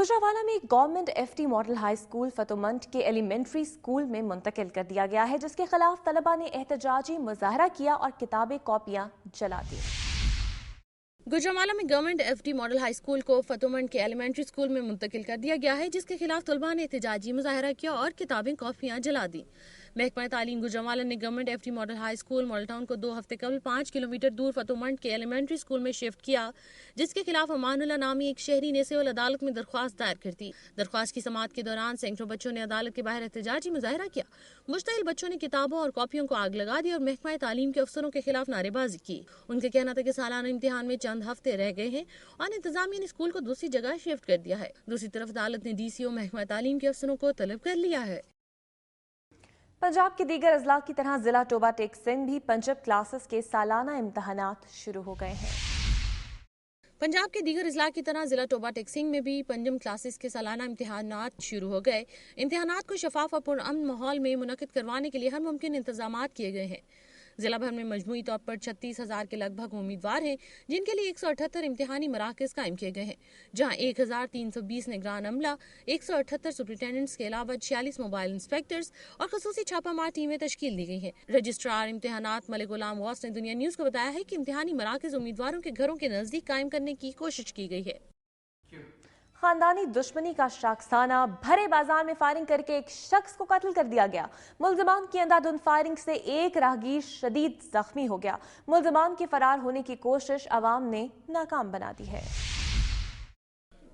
गुजरांवाला में government FT model high school Fatomand के elementary school में मुंतकिल कर दिया गया है, जिसके खिलाफ तलबा ने एहतजाजी मुजाहरा किया और किताबें कॉपियां जला दी। गुजरांवाला में government FT model high school को फतोमंड के एलिमेंट्री स्कूल में मुंतकिल कर दिया गया है, जिसके खिलाफ तलबा ने एहतजाजी मुजाहरा किया और किताबें कॉपियां जला दी। महकमा तालीम गुजरांवाला ने government FT model high school model town को 2 हफ्ते कबल 5 किलोमीटर दूर फतोमंड के एलिमेंट्री स्कूल में शिफ्ट किया, जिसके खिलाफ अमानुल्लाह नामी एक शहरी ने सिविल अदालत में दरख्वास्त दायर कर दी। दरख्वास्त की समाअत के दौरान सैकड़ों बच्चों ने अदालत के बाहर एहतजाजी मुजाहरा किया। मुश्तइल बच्चों ने किताबों और कॉपियों को आग लगा दी और महकमा तालीम के अफसरों के खिलाफ नारेबाजी की। उनका कहना था कि सालाना इम्तिहान में चंद हफ्ते रह गए हैं और इंतजामिया ने स्कूल को दूसरी जगह शिफ्ट कर दिया है। दूसरी तरफ अदालत ने DCO महकमा तालीम के अफसरों को तलब कर लिया है। पंजाब के दीगर अजला की तरह जिला टोबा टेक सिंध भी पंजब क्लासेस के सालाना इम्तहानात शुरू हो गए हैं। पंजाब के दीगर अजला की तरह जिला टोबा टेक सिंध में भी पंजम क्लासेस के सालाना इम्तहानात शुरू हो गए। इम्तहानात को शफाफ और पुरअमन माहौल में मुनक्किद करवाने के लिए हर मुमकिन इंतजामात किए गए हैं। जिला भर में मजमूई तौर पर 36,000 के लगभग उम्मीदवार हैं, जिनके लिए 178 इम्तिहानी मराकज कायम किए गए हैं, जहां 1,320 निगरान अमला, 178 सुपरिटेंडेंट्स के अलावा 46 मोबाइल इंस्पेक्टर्स और खसूसी छापामार टीमें तश्कील दी गई हैं। रजिस्ट्रार इम्तिहानात मलिक गुलाम गौस ने दुनिया न्यूज को बताया है कि इम्तिहानी मराकज उम्मीदवारों के घरों के नजदीक कायम करने की कोशिश की गई है। खानदानी दुश्मनी का शाखसाना भरे बाजार में फायरिंग करके एक शख्स को कत्ल कर दिया गया। मुल्जिमान की अंधाधुंध फायरिंग से एक राहगीर शदीद जख्मी हो गया। मुल्जिमान के फरार होने की कोशिश अवाम ने नाकाम बना दी है।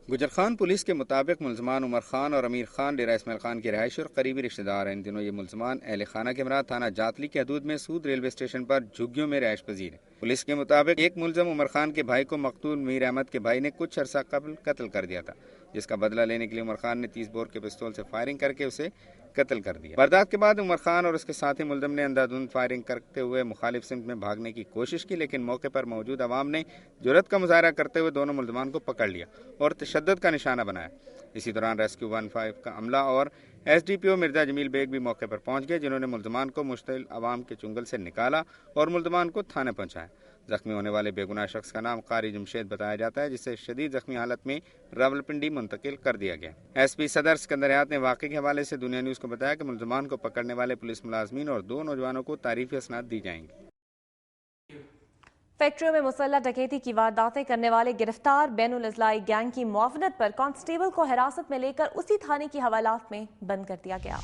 गुजर खान पुलिस के मुताबिक मुल्जिमान उमर खान और अमीर खान डेरा इस्माइल खान के रहायशी और करीबी रिश्तेदार हैं। इन दिनों ये मुल्जिमान अहल खाना के हमरा थाना जातली के हदूद में सूद रेलवे स्टेशन पर झुग्गियों में रहायश पजीर है। पुलिस के मुताबिक एक मुल्जिम उमर खान के भाई को मकतूल मीर अहमद के भाई ने कुछ अरसा कबल कत्ल कर दिया था, जिसका बदला लेने के लिए उमर खान ने 30 बोर के पिस्तौल से फायरिंग करके उसे कत्ल कर दिया। वारदात के बाद उमर खान और उसके साथी मुल्जिम ने अंधाधुंध फायरिंग करते हुए मुखालिफ सिमत में भागने की कोशिश की, लेकिन मौके पर मौजूद अवाम ने जुर्रत का मुजाहरा करते हुए दोनों मुल्जिमान को पकड़ लिया और तशद्दुद का निशाना बनाया। इसी दौरान रेस्क्यू 15 का अमला और SDPO मिर्जा जमील बेग भी मौके पर पहुंच गए, जिन्होंने मुल्जिमान को मुश्तिल अवाम के चुंगल से निकाला और मुल्जिमान को थाने पहुंचाया। जख्मी होने वाले बेगुनाह शख्स का नाम कारी जमशेद बताया जाता है, जिसे शदीद जख्मी हालत में रावलपिंडी मुंतकिल कर दिया गया। SP सदर सिकंदर हयात ने वाक़े के हवाले से दुनिया न्यूज़ को बताया कि मुल्जिमान को पकड़ने वाले पुलिस मुलाजमीन और 2 नौजवानों को तारीफी असनाद दी जाएंगी। फैक्ट्रियों में मुसल्लह डकैती की वारदातें करने वाले गिरफ्तार बैनुल अज़लाई गैंग की मुआवनत पर कांस्टेबल को हिरासत में लेकर उसी थाने की हवालात में बंद कर दिया गया।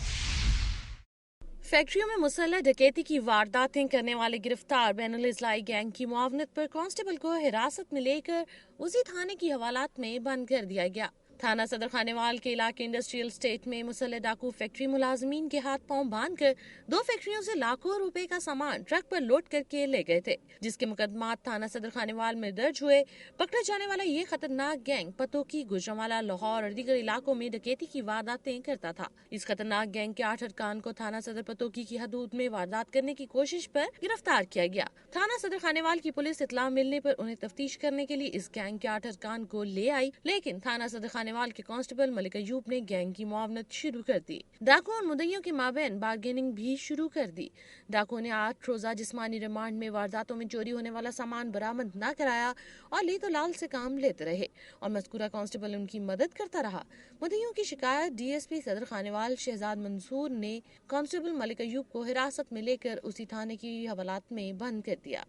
फैक्ट्रियों में मुसल्लह डकैती की वारदातें करने वाले गिरफ्तार बैनुल अज़लाई गैंग की मुआवनत पर कांस्टेबल को हिरासत में लेकर उसी थाने की हवालात में बंद कर दिया गया। थाना सदर खानेवाल के इलाके इंडस्ट्रियल स्टेट में मुसल्लह डाकू फैक्ट्री मुलाजमीन के हाथ पांव बांध कर 2 फैक्ट्रियों से लाखों रुपए का सामान ट्रक पर लोड करके ले गए थे, जिसके मुकदमात थाना सदर खानेवाल में दर्ज हुए। पकड़े जाने वाला ये खतरनाक गैंग पतोकी, गुजरांवाला, लाहौर और दीगर इलाकों में डकैती की वारदातें करता था। इस खतरनाक गैंग के 8 अरकान को थाना सदर पतोकी की हदूद में वारदात करने की कोशिश पर गिरफ्तार किया गया। थाना सदर खानेवाल की पुलिस इत्तला मिलने पर उन्हें तफ्तीश करने के लिए इस गैंग के 8 अरकान को ले आई, लेकिन थाना सदर खानेवाल के कांस्टेबल मलिक अयूब ने गैंग की मुआवनत शुरू कर दी। डाकुओं और मुद्दइयों के माबैन बार्गेनिंग भी शुरू कर दी। डाकुओं ने 8 रोजा जिस्मानी रिमांड में वारदातों में चोरी होने वाला सामान बरामद न कराया और ली तो लाल से काम लेते रहे और मज़कूरा कांस्टेबल उनकी मदद करता रहा। मुद्दइयों की शिकायत DSP सदर खानेवाल शहजाद मंसूर ने कांस्टेबल मलिक अयूब को हिरासत में लेकर उसी थाने की हवालात में बंद कर दिया।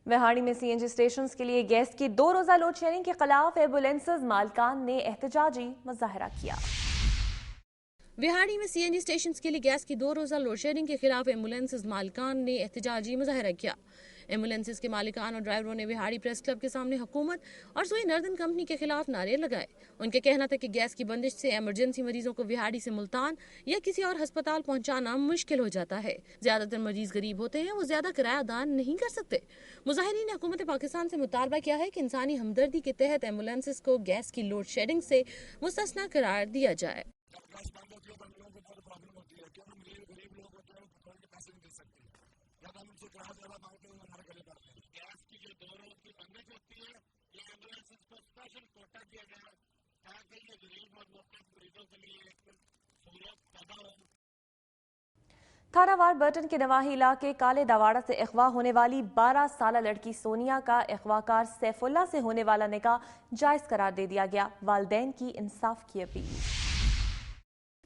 विहाड़ी में CNG स्टेशन के लिए गैस की 2 रोजा लोड शेयरिंग के खिलाफ एम्बुलेंसेज मालकान ने एहतजाजी मुजाहरा किया। विहाड़ी में CNG स्टेशन के लिए गैस की 2 रोजा लोड शेयरिंग के खिलाफ एम्बुलेंसेज मालकान ने एहतजाजी मुजाहरा किया। एम्बुलेंसेज के मालिकान और ड्राइवरों ने विहाड़ी प्रेस क्लब के सामने हुकूमत और सुई नर्दन कंपनी के खिलाफ नारे लगाए। उनके कहना था कि गैस की बंदिश से इमरजेंसी मरीजों को विहाड़ी से मुल्तान या किसी और अस्पताल पहुंचाना मुश्किल हो जाता है। ज्यादातर मरीज गरीब होते हैं, वो ज्यादा किराया अदा नहीं कर सकते। मुजाहिरीन ने हुकूमत पाकिस्तान से मुतालबा किया है कि इंसानी हमदर्दी के तहत एम्बुलेंसेज को गैस की लोड शेडिंग से मुस्तस्ना करार दिया जाए। थाना वार बर्टन के नवाही इलाके काले दावाड़ा से अगवा होने वाली 12 साल लड़की सोनिया का अगवाकार सैफुल्ला से होने वाला निकाह जायज करार दे दिया गया। वालिदैन की इंसाफ की अपील।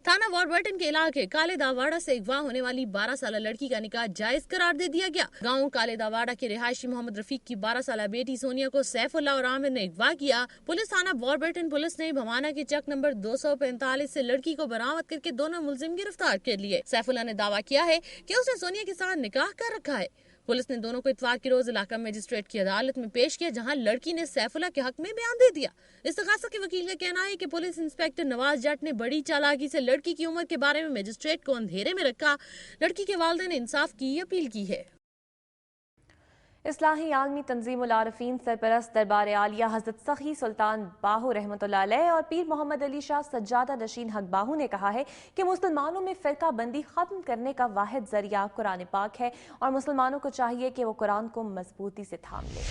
थाना वारबर्टन के इलाके काले दावाड़ा से अगवा होने वाली 12 साल लड़की का निकाह जायज करार दे दिया गया। गांव काले दावाड़ा के रिहायशी मोहम्मद रफीक की 12 साल बेटी सोनिया को सैफुल्ला और आमिर ने अगवा किया। पुलिस थाना वारबर्टन पुलिस ने भवाना के चक नंबर 245 से लड़की को बरामद करके दोनों मुलजिम गिरफ्तार कर लिए। सैफुल्ला ने दावा किया है कि उसने सोनिया के साथ निकाह कर रखा है। पुलिस ने दोनों को इतवार के रोज इलाका मजिस्ट्रेट की अदालत में पेश किया, जहां लड़की ने सैफुल्ला के हक में बयान दे दिया। इस्तगासा के वकील का कहना है कि पुलिस इंस्पेक्टर नवाज जट ने बड़ी चालाकी से लड़की की उम्र के बारे में मजिस्ट्रेट को अंधेरे में रखा। लड़की के वालिदैन ने इंसाफ की अपील की है। इस्लाही आलमी तंजीमुल आरिफीन सरपरस्त दरबार आलिया हजरत सखी सुल्तान बाहू रहमतुल्लाह अलैह और पीर मोहम्मद अली शाह सज्जादा नशीन हक बाहू ने कहा है कि मुसलमानों में फिरका बंदी खत्म करने का वाहिद जरिया कुरान पाक है और मुसलमानों को चाहिए कि वो कुरान को मजबूती से थाम ले।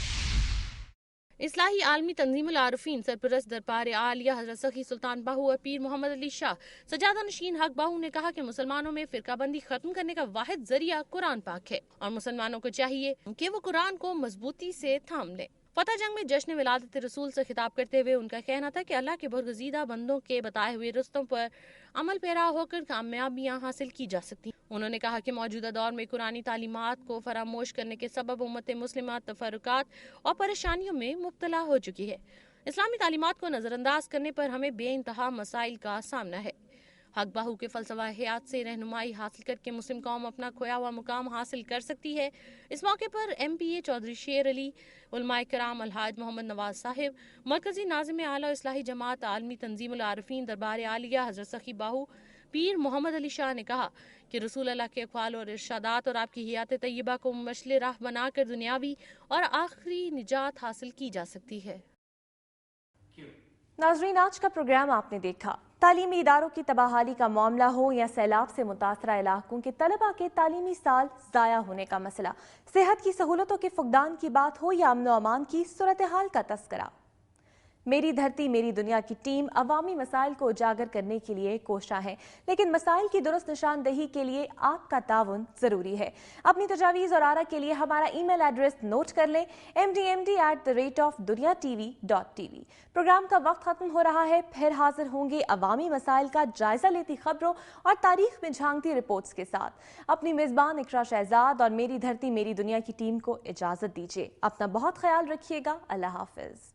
इस्लाही आलमी तंजीमुल आरिफीन सरपरस्त दरबार आलिया हजरत सखी सुल्तान बाहू और पीर मोहम्मद अली शाह सज्जादा नशीन हक बाहू ने कहा कि मुसलमानों में फिरकाबंदी खत्म करने का वाहिद जरिया कुरान पाक है और मुसलमानों को चाहिए कि वो कुरान को मजबूती से थाम लें। फतह जंग में जश्न विलादत रसूल से खिताब करते हुए उनका कहना था कि अल्लाह के बरगज़ीदा बंदों के बताए हुए रस्तों पर अमल पैरा होकर कामयाबियां हासिल की जा सकती। उन्होंने कहा कि मौजूदा दौर में कुरानी तालीमात को फरामोश करने के सबब उम्मत मुस्लिमा तफरुकात और परेशानियों में मुब्तला हो चुकी है। इस्लामी तालीमात को नजरअंदाज करने पर हमें बेइंतहा मसाइल का सामना है। हक बाहू के फलसफा हयात से रहनुमाई हासिल करके मुस्लिम कौम अपना खोया हुआ मुकाम हासिल कर सकती है। इस मौके पर MPA चौधरी शेर अली, उलमाए कराम अलहाज मोहम्मद नवाज साहिब, मरकजी नाज़िम आला इस्लाही जमात आलमी तंजीमुल आरिफीन दरबार आलिया हजरत सखी बाहू पीर मोहम्मद अली शाह ने कहा कि रसूल अल्लाह के अक़वाल और इरशादात और आपकी हियात तय्यबा को मशले राह बनाकर दुनियावी और आखिरी निजात हासिल की जा सकती है। नाज़रीन, आज का प्रोग्राम आपने देखा। तालीमी इदारों की तबाहाली का मामला हो या सैलाब से मुतासरा इलाकों के तलबा के तालीमी साल ज़ाया होने का मसला, सेहत की सहूलतों के फुकदान की बात हो या अमन व अमान की सूरत हाल का तस्करा, मेरी धरती मेरी दुनिया की टीम अवामी मसाइल को उजागर करने के लिए कोशा है, लेकिन मसाइल की दुरुस्त निशानदही के लिए आपका ताउन जरूरी है। अपनी तजावीज़ और आरा के लिए हमारा ईमेल एड्रेस नोट कर लें, mdmd@duniatv.tv। प्रोग्राम का वक्त खत्म हो रहा है, फिर हाजिर होंगे अवामी मसाइल का जायजा लेती खबरों और तारीख में झांकती रिपोर्ट्स के साथ। अपनी मेजबान इकरा शहजाद और मेरी धरती मेरी दुनिया की टीम को इजाजत दीजिए। अपना बहुत ख्याल रखिएगा। अल्लाह हाफिज।